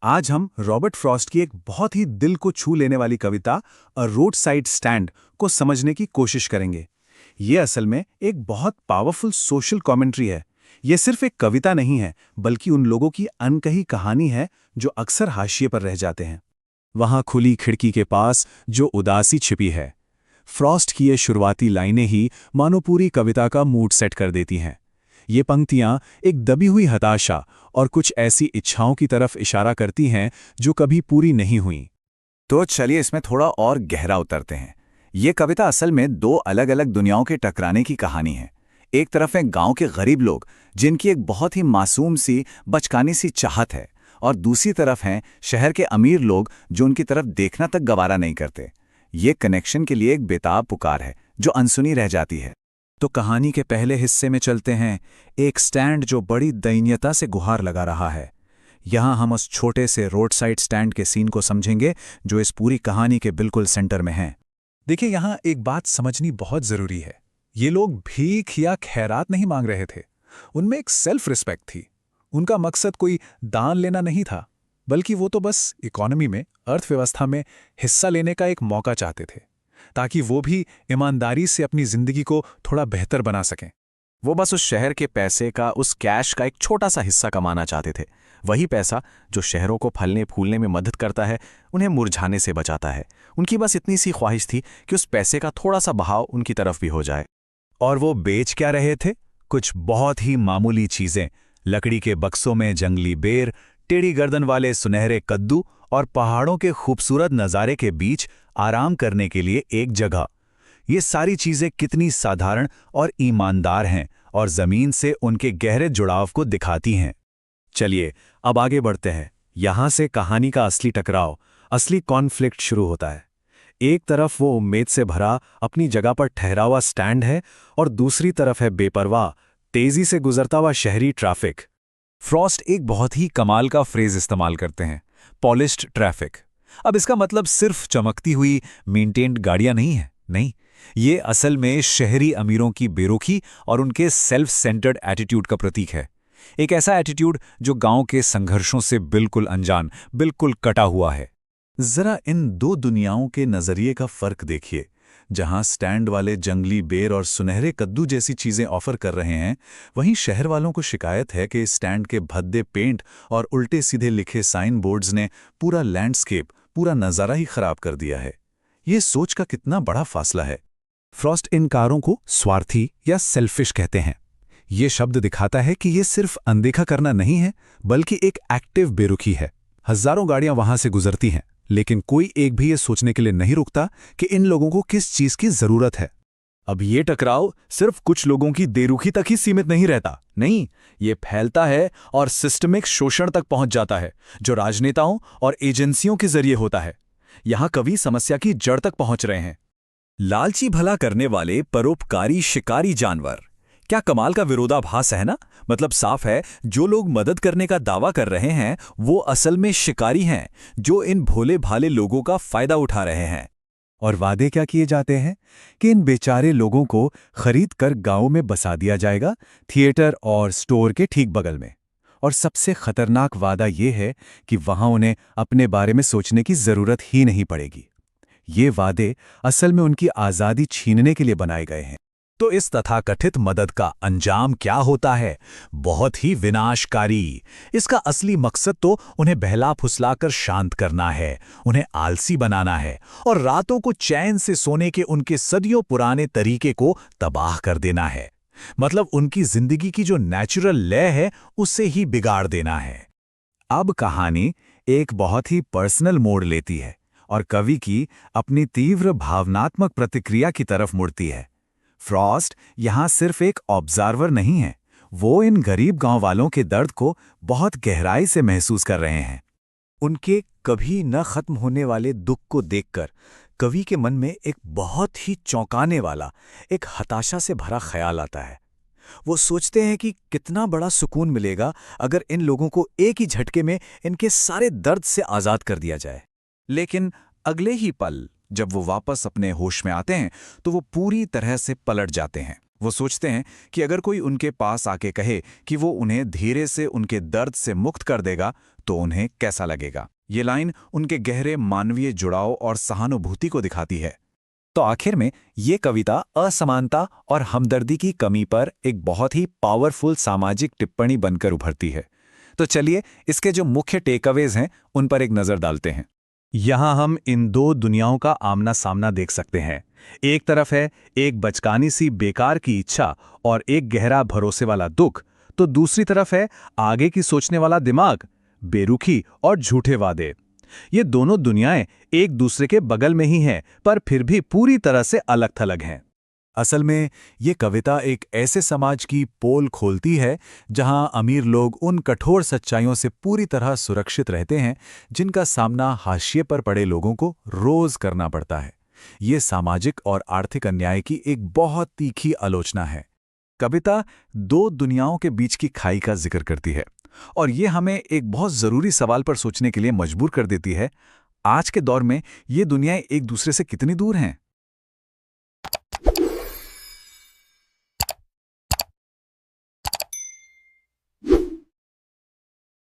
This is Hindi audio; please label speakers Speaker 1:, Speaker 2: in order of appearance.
Speaker 1: आज हम रॉबर्ट फ्रॉस्ट की एक बहुत ही दिल को छू लेने वाली कविता अ रोड साइड स्टैंड को समझने की कोशिश करेंगे। ये असल में एक बहुत पावरफुल सोशल कमेंट्री है। ये सिर्फ एक कविता नहीं है, बल्कि उन लोगों की अनकही कहानी है जो अक्सर हाशिए पर रह जाते हैं। वहां खुली खिड़की के पास जो उदासी छिपी है। फ्रॉस्ट की ये शुरुआती लाइनें ही मानो पूरी कविता का मूड सेट कर देती हैं। ये पंक्तियां एक दबी हुई हताशा और कुछ ऐसी इच्छाओं की तरफ इशारा करती हैं जो कभी पूरी नहीं हुईं।
Speaker 2: तो चलिए इसमें थोड़ा और गहरा उतरते हैं। ये कविता असल में दो अलग अलग दुनियाओं के टकराने की कहानी है। एक तरफ है गांव के गरीब लोग जिनकी एक बहुत ही मासूम सी बचकानी सी चाहत है, और दूसरी तरफ हैं शहर के अमीर लोग जो उनकी तरफ देखना तक गवारा नहीं करते। ये कनेक्शन के लिए एक बेताब पुकार है जो अनसुनी रह जाती है।
Speaker 1: तो कहानी के पहले हिस्से में चलते हैं, एक स्टैंड जो बड़ी दयनीयता से गुहार लगा रहा है। यहाँ हम उस छोटे से रोड साइड स्टैंड के सीन को समझेंगे जो इस पूरी कहानी के बिल्कुल सेंटर में है। देखिए, यहाँ एक बात समझनी बहुत जरूरी है। ये लोग भीख या खैरात नहीं मांग रहे थे। उनमें एक सेल्फ रिस्पेक्ट थी। उनका मकसद कोई दान लेना नहीं था, बल्कि वो तो बस इकोनॉमी में, अर्थव्यवस्था में हिस्सा लेने का एक मौका चाहते थे, ताकि वो भी ईमानदारी से अपनी जिंदगी को थोड़ा बेहतर बना सकें।
Speaker 2: वो बस उस शहर के पैसे का, उस कैश का एक छोटा सा हिस्सा कमाना चाहते थे। वही पैसा जो शहरों को फलने फूलने में मदद करता है, उन्हें मुरझाने से बचाता है। उनकी बस इतनी सी ख्वाहिश थी कि उस पैसे का थोड़ा सा बहाव उनकी तरफ भी हो जाए।
Speaker 1: और वो बेच क्या रहे थे? कुछ बहुत ही मामूली चीजें। लकड़ी के बक्सों में जंगली बेर, टेढ़ी गर्दन वाले सुनहरे कद्दू और पहाड़ों के खूबसूरत नज़ारे के बीच आराम करने के लिए एक जगह। ये सारी चीजें कितनी साधारण और ईमानदार हैं और जमीन से उनके गहरे जुड़ाव को दिखाती हैं। चलिए अब आगे बढ़ते हैं। यहां से कहानी का असली टकराव, असली कॉन्फ्लिक्ट शुरू होता है। एक तरफ वो उम्मीद से भरा अपनी जगह पर ठहरा हुआ स्टैंड है, और दूसरी तरफ है बेपरवाह, तेजी से गुजरता हुआ शहरी ट्रैफिक। फ्रॉस्ट एक बहुत ही कमाल का फ्रेज इस्तेमाल करते हैं, पॉलिश्ड ट्रैफिक। अब इसका मतलब सिर्फ चमकती हुई मेंटेन्ड गाड़ियां नहीं है, नहीं। ये असल में शहरी अमीरों की बेरुखी और उनके सेल्फ सेंटर्ड एटीट्यूड का प्रतीक है। एक ऐसा एटीट्यूड जो गांव के संघर्षों से बिल्कुल अनजान, बिल्कुल कटा हुआ है। जरा इन दो दुनियाओं के नजरिए का फर्क देखिए। जहां स्टैंड वाले जंगली बेर और सुनहरे कद्दू जैसी चीजें ऑफर कर रहे हैं, वहीं शहर वालों को शिकायत है कि स्टैंड के भद्दे पेंट और उल्टे सीधे लिखे साइन बोर्ड्स ने पूरा लैंडस्केप, पूरा नज़ारा ही खराब कर दिया है। ये सोच का कितना बड़ा फासला है। फ्रॉस्ट इन कारों को स्वार्थी या सेल्फिश कहते हैं। ये शब्द दिखाता है कि ये सिर्फ अनदेखा करना नहीं है, बल्कि एक एक्टिव बेरुखी है। हजारों गाड़ियां वहां से गुजरती हैं, लेकिन कोई एक भी ये सोचने के लिए नहीं रुकता कि इन लोगों को किस चीज की जरूरत है। अब ये टकराव सिर्फ कुछ लोगों की देरुखी तक ही सीमित नहीं रहता, नहीं, ये फैलता है और सिस्टमिक शोषण तक पहुंच जाता है, जो राजनेताओं और एजेंसियों के जरिए होता है। यहां कवि समस्या की जड़ तक पहुंच रहे हैं। लालची भला करने वाले परोपकारी शिकारी जानवर, क्या कमाल का विरोधाभास है ना। मतलब साफ है, जो लोग मदद करने का दावा कर रहे हैं वो असल में शिकारी हैं जो इन भोले भाले लोगों का फायदा उठा रहे हैं। और वादे क्या किए जाते हैं कि इन बेचारे लोगों को खरीद कर गांव में बसा दिया जाएगा, थिएटर और स्टोर के ठीक बगल में। और सबसे खतरनाक वादा ये है कि वहां उन्हें अपने बारे में सोचने की जरूरत ही नहीं पड़ेगी। ये वादे असल में उनकी आज़ादी छीनने के लिए बनाए गए हैं। तो इस तथाकथित मदद का अंजाम क्या होता है? बहुत ही विनाशकारी। इसका असली मकसद तो उन्हें बहला फुसलाकर शांत करना है, उन्हें आलसी बनाना है और रातों को चैन से सोने के उनके सदियों पुराने तरीके को तबाह कर देना है। मतलब उनकी जिंदगी की जो नेचुरल लय है उसे ही बिगाड़ देना है। अब कहानी एक बहुत ही पर्सनल मोड़ लेती है और कवि की अपनी तीव्र भावनात्मक प्रतिक्रिया की तरफ मुड़ती है। फ्रॉस्ट यहां सिर्फ एक ऑब्जर्वर नहीं है, वो इन गरीब गांव वालों के दर्द को बहुत गहराई से महसूस कर रहे हैं। उनके कभी न खत्म होने वाले दुख को देखकर कवि के मन में एक बहुत ही चौंकाने वाला, एक हताशा से भरा ख्याल आता है। वो सोचते हैं कि कितना बड़ा सुकून मिलेगा अगर इन लोगों को एक ही झटके में इनके सारे दर्द से आज़ाद कर दिया जाए। लेकिन अगले ही पल जब वो वापस अपने होश में आते हैं तो वो पूरी तरह से पलट जाते हैं।
Speaker 2: वो सोचते हैं कि अगर कोई उनके पास आके कहे कि वो उन्हें धीरे से उनके दर्द से मुक्त कर देगा तो उन्हें कैसा लगेगा। ये लाइन उनके गहरे मानवीय जुड़ाव और सहानुभूति को दिखाती है। तो आखिर में ये कविता असमानता और हमदर्दी की कमी पर एक बहुत ही पावरफुल सामाजिक टिप्पणी बनकर उभरती है। तो चलिए इसके जो मुख्य टेकअवेज हैं उन पर एक नज़र डालते हैं।
Speaker 1: यहाँ हम इन दो दुनियाओं का आमना सामना देख सकते हैं। एक तरफ है एक बचकानी सी बेकार की इच्छा और एक गहरा भरोसे वाला दुख, तो दूसरी तरफ है आगे की सोचने वाला दिमाग, बेरुखी और झूठे वादे। ये दोनों दुनियाएं एक दूसरे के बगल में ही हैं, पर फिर भी पूरी तरह से अलग थलग हैं।
Speaker 2: असल में ये कविता एक ऐसे समाज की पोल खोलती है जहां अमीर लोग उन कठोर सच्चाइयों से पूरी तरह सुरक्षित रहते हैं जिनका सामना हाशिए पर पड़े लोगों को रोज करना पड़ता है। ये सामाजिक और आर्थिक अन्याय की एक बहुत तीखी आलोचना है। कविता दो दुनियाओं के बीच की खाई का जिक्र करती है और ये हमें एक बहुत ज़रूरी सवाल पर सोचने के लिए मजबूर कर देती है। आज के दौर में ये दुनियाएं एक दूसरे से कितनी दूर हैं?